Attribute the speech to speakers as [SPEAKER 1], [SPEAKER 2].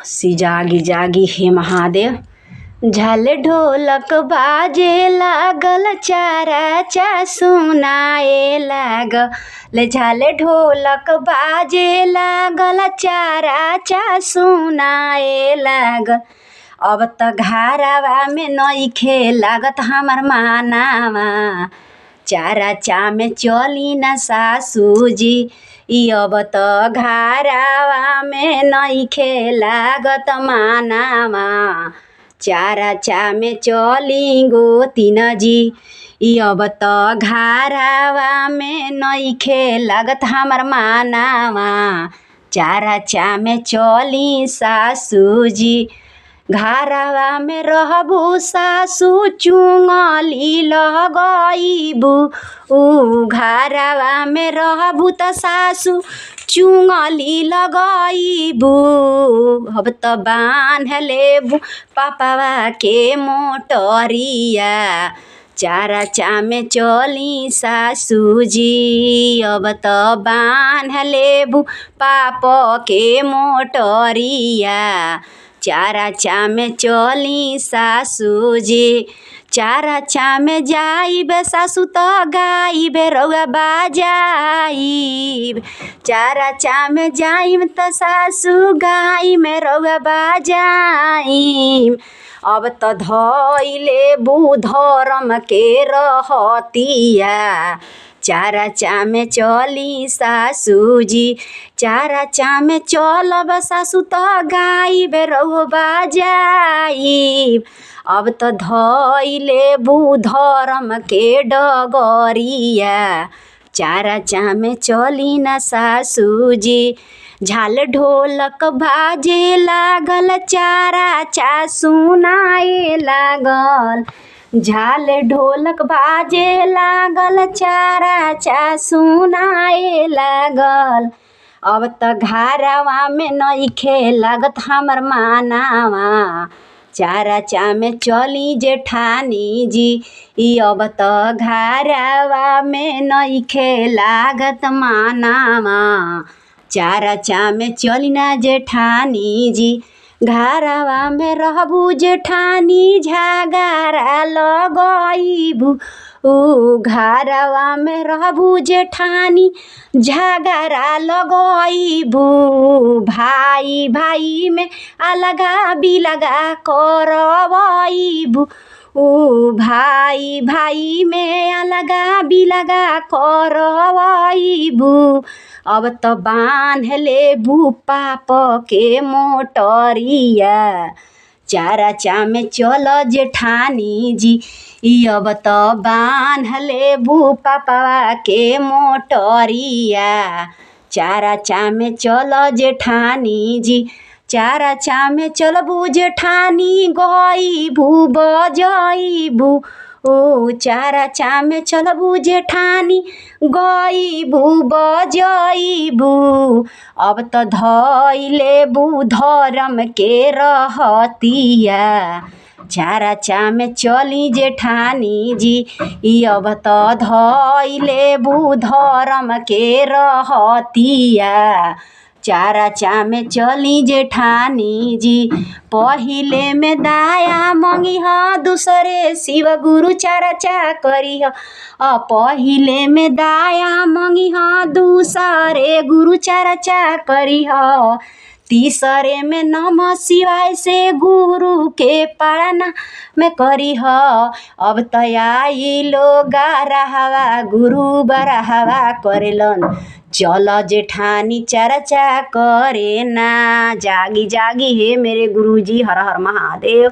[SPEAKER 1] सी जागी जागी हे महादेव। झाल ढोलक बाजे लागल, चारा सुनाए लागल। झाल ढोलक बाजे लागल, चारा सुनाए लागल। अब त घरवा में नइखे लागत हमर मानावा, चारा में चली न सासुजी। अब त घरवा में नइखे लागत मानावा, चारा में चली गोतिन जी। अब त घरवा में नइखे लागत हमर मानावा, चारा में चली सासुजी। घरवा में रहबू सासु चुंगली लगइबू, घरवा में रहबू त सासु चुंगली लगइबू। अब त बांध लेबू पापवा के मोटरिया, चारा में चली सासुजी। अब त बांध लेबू पाप के मोटरिया, चारा में चली सासुजी। चारा में जाइब सासु त गाइब रउआ बाजाइब, चारा में जाइब त सासु गाइब रउआ बाजाइब। अब त धइले बुधरम के रहतिया, चारा में चली सासुजी। चारा में चलब सासु त गाइब रउआ बाजाइब। अब त धइले बुधरम के डगरिया, चारा में चली न सासुजी। झाल ढोलक बाजे लागल, चारा सुनाए लागल। झाल ढोलक बाजे लागल, चारा सुनाए लागल। अब त घरवा में नइखे लागत हमर मानावा, चारा में चली जेठानी जी। अब त घरवा में नइखे लागत मानावा, चारा में चली ना जेठानी जी। घरवा में रहबू जेठानी, झगड़ा लगइबू, घरवा में रहबू जेठानी, झगड़ा लगइबू। भाई भाई में अलगा बिलगा करवइबू, भाई भाई में अलगा बिलगा करवइबू। अब त बांध लेबू पाप के मोटरिया, चारा में चल जेठानी जी। अब त बांध लेबू पापवा के मोटरिया, चारा में चल जेठानी जी। चारा में चलबू जेठानी, गइबू बजइबू, चारा में चलबू जेठानी, गइबू बजइबू। अब त धइले बुधरम के रहतिया, चारा में चली जेठानी जी। अब त धइले बुधरम के रहतिया, चारा में चली जेठानी जी। पहिले में दाया मंगिहा, दूसरे शिव गुरु चारा करिह। पहिले में दाया मंगिहा, दूसरे गुरु चारा करिह। तीसरे में नमः शिवाय से गुरु के पारना में करिह। अब त आइलो गारहवा, गुरु बरहवा करेलन, चल जेठानी चारा करे ना। जागी जागी हे मेरे गुरुजी, हर हर महादेव।